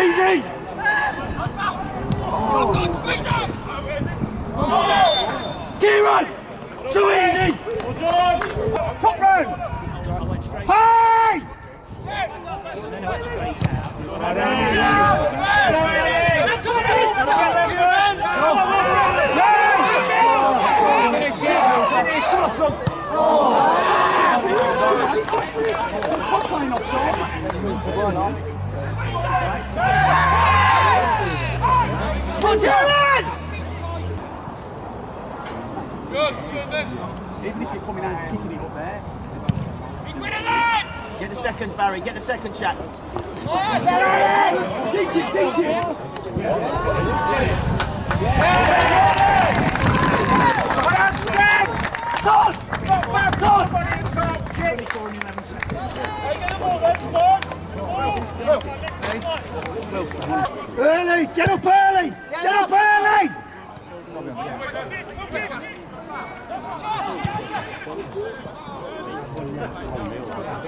easy! Kieran! Too easy! Top round! Hey! Then I went straight out. Top line offside. Good. Even if you're coming out and kicking it up there. Get the seconds, Barry. Get the second shot. Dink it. Todd! Todd! Early! Get up early! Get up early!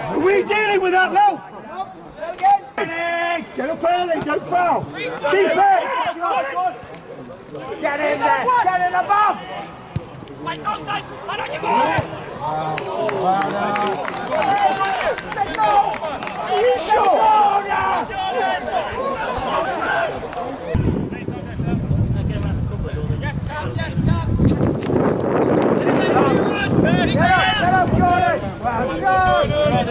Are we dealing with that now? Get up early, don't foul! Keep it! Get in there! Get in above! Are you sure? Get up, Jordan! Well done! Get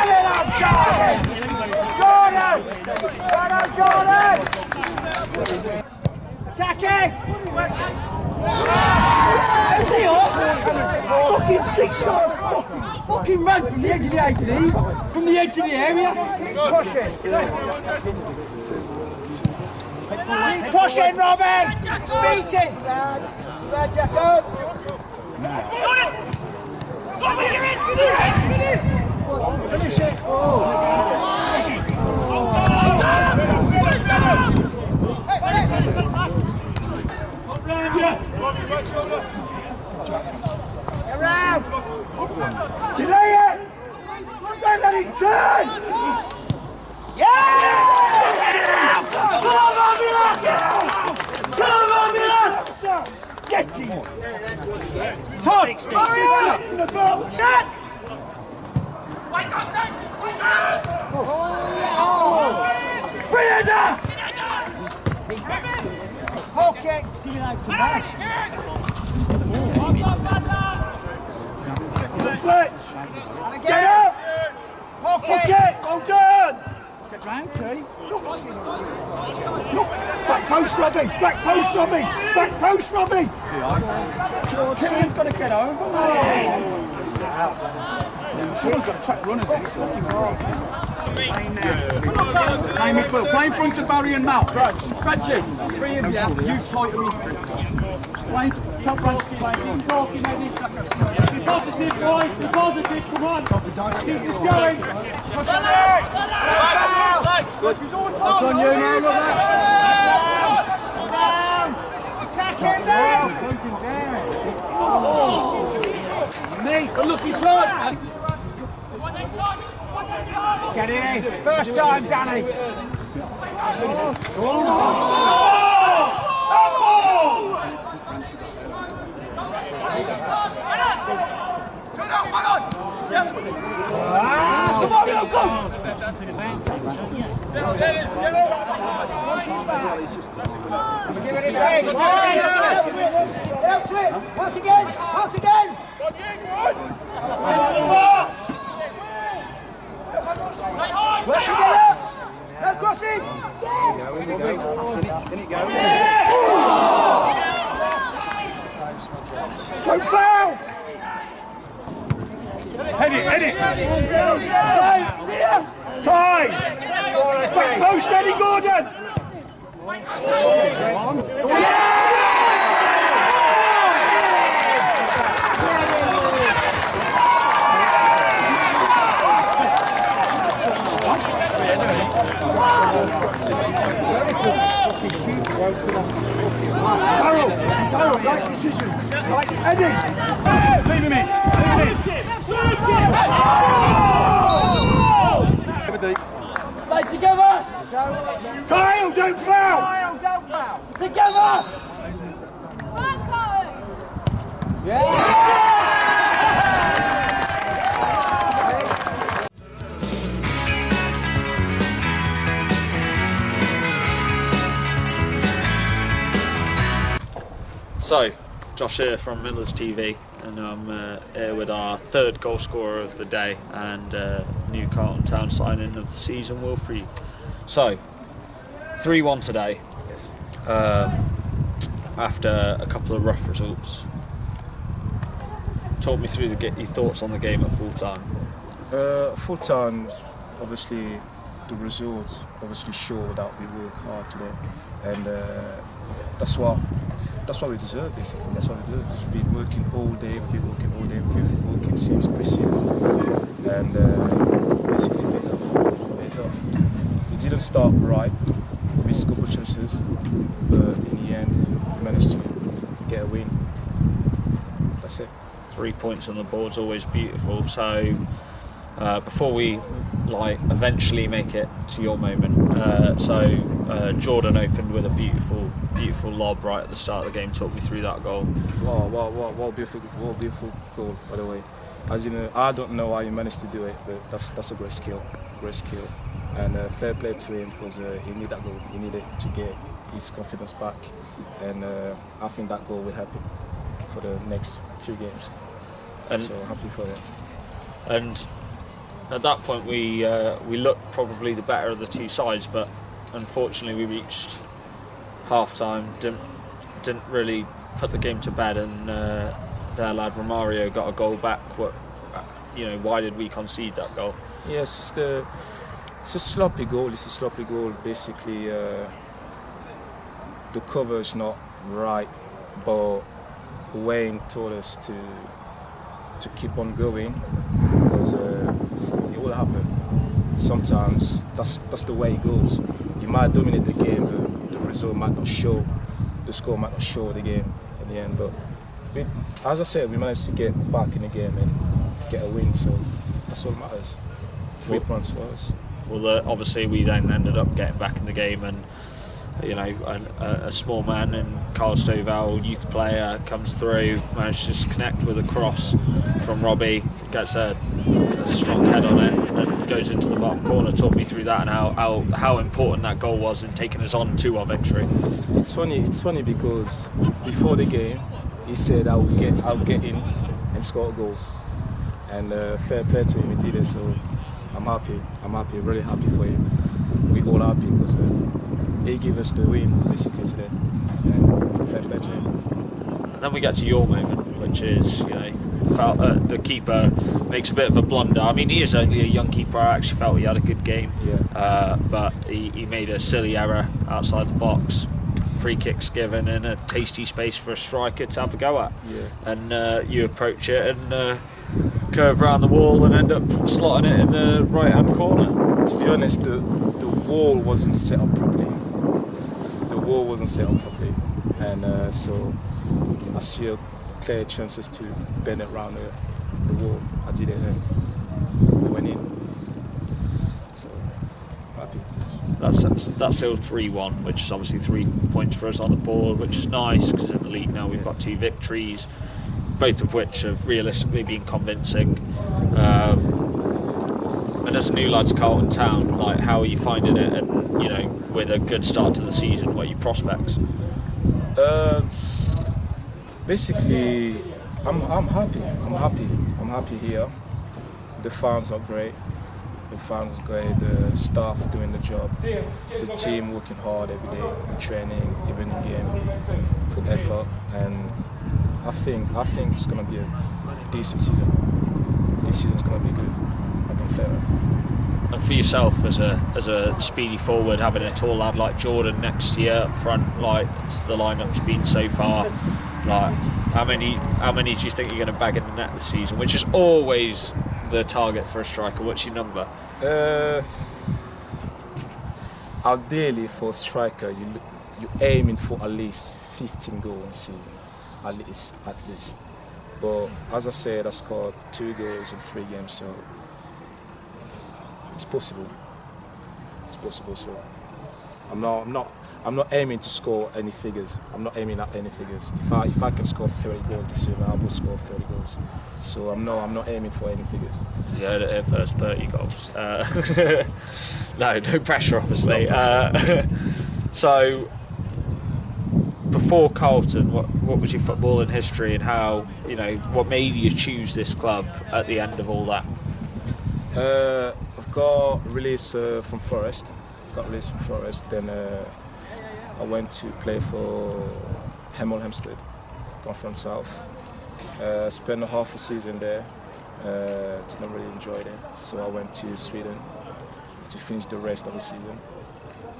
it up, Jordan! Jordan! Attack it! Is he off? Fucking 6 yards! Fucking run from the edge of the 18, from the edge of the area. Push it! Keep pushing, Robbie! Beat it! There, Jacko! Finish it! Around! Delay it! Don't let it turn! Yeah! Come on, Romulus! Come on, Romulus! Get him! Todd! Hurry up! In the ball! Shut! Free-hander! Hook it! Fletch! Get up! Hook it! Well done! Get round, Key. Look! Back post, Robbie! Back post, Robbie! Back post, Robbie! Kieran's got to get over. Someone's got to track runners in. It's fucking wrong. Playing there. Play midfield. Play in front of Barry and Mal. Reggie, 3 of you. You tight and play top ranks to play. Keep talking, Eddie. Be positive, boys. Be positive. Come on. Keep this going. Push it there. That's on you now, look at that. Attack him down. Punch him down. Me. Look, he's right. Get in! First time, Danny! Come on, go! Give it a break! Work again! Work again! Work together! No crosses! Can it go? Don't foul! Head it! Time! Back post, Eddie Gordon! Darryl, right decisions. Right, Eddie! Leave him in! don't foul! Kyle, don't foul! Together! So, Josh here from Millers TV, and I'm here with our third goal scorer of the day and new Carlton Town signing of the season, Wilfried. So, 3-1 today. Yes. After a couple of rough results. Talk me through your thoughts on the game at full time. Full time, obviously, the results obviously show that we work hard today, and that's what we deserve, basically. That's what we do, because we've been working all day, we've been working since pre-season, and basically paid off. We didn't start right, we missed a couple of chances, but in the end, we managed to get a win. That's it. 3 points on the board's always beautiful. So before we eventually make it to your moment, Jordan opened with a beautiful lob right at the start of the game. Talk me through that goal. What a beautiful goal, by the way. As you know, I don't know how he managed to do it, but that's a great skill, and fair play to him, because he needed that goal. He needed to get his confidence back, and I think that goal will help him for the next few games. And so happy for that. And at that point, we looked probably the better of the two sides, but unfortunately, we reached half time. Didn't really put the game to bed, and their lad Romario got a goal back. Why did we concede that goal? Yes, it's a sloppy goal. Basically, the cover is not right, but Wayne told us to keep on going, because it will happen. Sometimes that's the way it goes. You might dominate the game, but the result might not show. The score might not show the game in the end. But as I said, we managed to get back in the game and get a win. So that's all that matters. 3 points for us. Well, obviously we then ended up getting back in the game, and a small man in Carl Stovall, youth player, comes through, manages to connect with a cross from Robbie, gets a strong head on it and goes into the bottom corner. Talk me through that and how important that goal was in taking us on to our victory. It's funny because before the game he said I'll get in and score a goal, and fair play to him, he did it. So I'm happy, really happy for him. We're all happy because he gave us the win basically today, and fair play to him. And then we get to your moment, which is, the keeper makes a bit of a blunder. I mean, he is only a young keeper. I actually felt he had a good game, but he made a silly error outside the box. Free kicks given in a tasty space for a striker to have a go at, and you approach it and curve around the wall and end up slotting it in the right-hand corner. To be honest, the wall wasn't set up properly. And so I see clear chances to bend it around the wall. I did it and it went in. So happy. That's still 3-1, which is obviously 3 points for us on the board, which is nice, because in the league now we've got 2 victories, both of which have realistically been convincing. And as a new lad to Carlton Town, how are you finding it? And with a good start to the season, what are your prospects? Basically, I'm happy. I'm happy here. The fans are great. The staff doing the job. The team working hard every day, in training, even in game, put effort, and I think it's gonna be a decent season. This season's gonna be good. I can feel it. And for yourself, as a speedy forward, having a tall lad like Jordan next to you up front, the lineup's been so far, how many do you think you're going to bag in the net this season? Which is always the target for a striker. What's your number? Ideally, for a striker, you're aiming for at least 15 goals in season, at least. But as I said, I scored 2 goals in 3 games, so it's possible. So I'm not aiming to score any figures. I'm not aiming at any figures. If I can score 30 goals this season, I will score 30 goals. So I'm not aiming for any figures. You heard it here first, 30 goals. No pressure, obviously. No pressure. So, before Carlton, what was your footballing history, and how, what made you choose this club at the end of all that? I've got release from Forest. Then I went to play for NPL Evostik South. Spent half a season there. Didn't really enjoy it, so I went to Sweden to finish the rest of the season.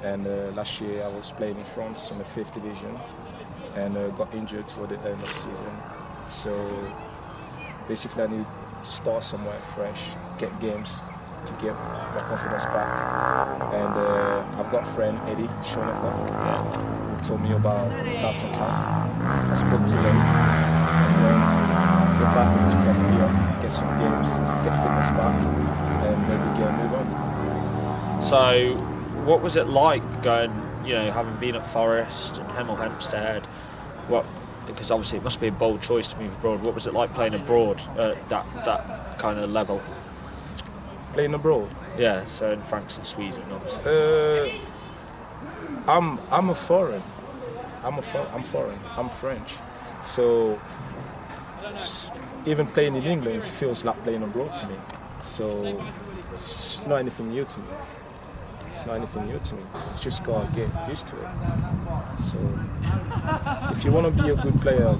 And last year I was playing in France in the 5th division and got injured toward the end of the season. So basically I need to start somewhere fresh, get games to get my confidence back. And I've got a friend, Eddie Shoneka, who told me about Carlton Town. I spoke to him and invited me to come here, get some games, get fitness back, and maybe get a move on. So, what was it like going, having been at Forest and NPL Evostik? Because obviously it must be a bold choice to move abroad. What was it like playing abroad at that kind of level? Playing abroad? Yeah, so in France and Sweden, obviously. I'm a foreign. I'm foreign. I'm French. So even playing in England feels like playing abroad to me. So it's not anything new to me. Just gotta get used to it. So if you want to be a good player,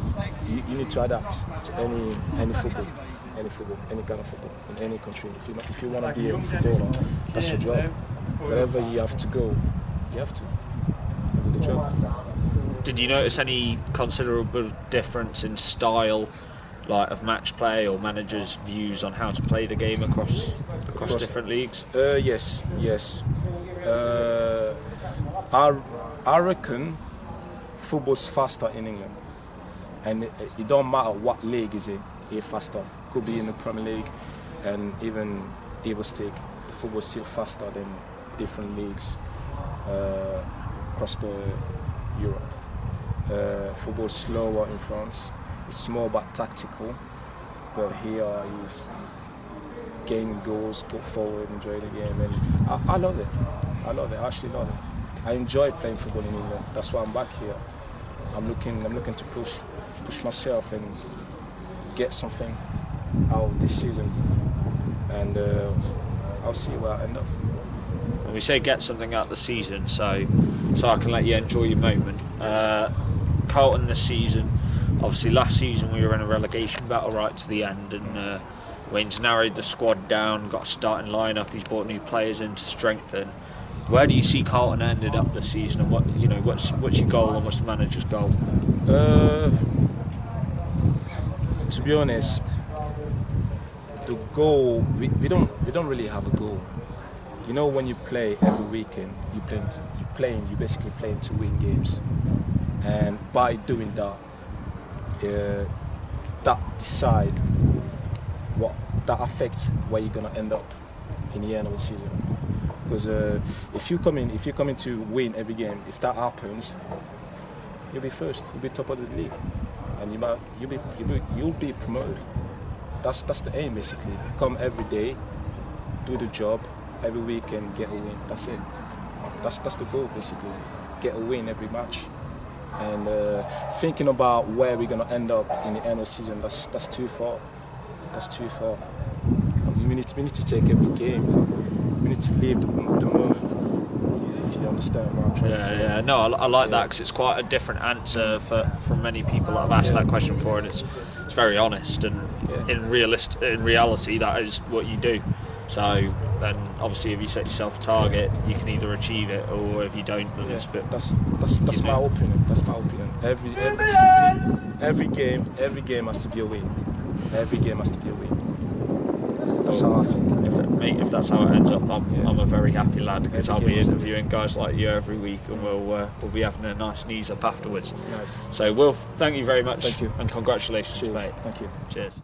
you need to adapt to any football, any kind of football in any country. If you want to be a footballer, that's your job. Wherever you have to go, you have to do the job. Did you notice any considerable difference in style, like of match play or managers' views on how to play the game across different leagues? Yes. I reckon football's faster in England, and it don't matter what league is it. It's faster. Could be in the Premier League, and even Evostik. Football's still faster than different leagues across Europe. Football's slower in France. It's more about tactical, but here is gain goals, go forward, enjoy the game, and I love it. I actually love it. I enjoy playing football in England. That's why I'm back here. I'm looking to push myself and get something out this season, and I'll see where I end up. When we say get something out the season, so I can let you enjoy your moment. Carlton this season, obviously last season we were in a relegation battle right to the end, and Wayne's narrowed the squad down, got a starting lineup. He's brought new players in to strengthen. Where do you see Carlton ended up this season, and what's your goal and what's the manager's goal? To be honest, the goal we don't really have a goal. When you play every weekend, you're basically playing to win games, and by doing that, that decide that affects where you're gonna end up in the end of the season. Because if you come in to win every game, if that happens, you'll be first, you'll be top of the league, and you'll be promoted. That's the aim basically. Come every day, do the job every week, and get a win. That's it. That's the goal basically. Get a win every match. And thinking about where we're gonna end up in the end of the season, that's too far. That's too far. We need to take every game. We need to live the moment. If you understand what I'm trying to say. Yeah. No, I like that, because it's quite a different answer from many people that I've asked that question for, and it's very honest, and in reality that is what you do. So then obviously if you set yourself a target, you can either achieve it, or if you don't, then it's a bit. That's my opinion. That's my opinion. Every game has to be a win. Every game has to be a win. That's how I think. If that's how it ends up, I'm a very happy lad, because I'll be interviewing guys like you every week, and we'll be having a nice knees up afterwards. Nice. So Wilf, thank you very much. Thank you. And congratulations, Cheers. mate. Thank you. Cheers.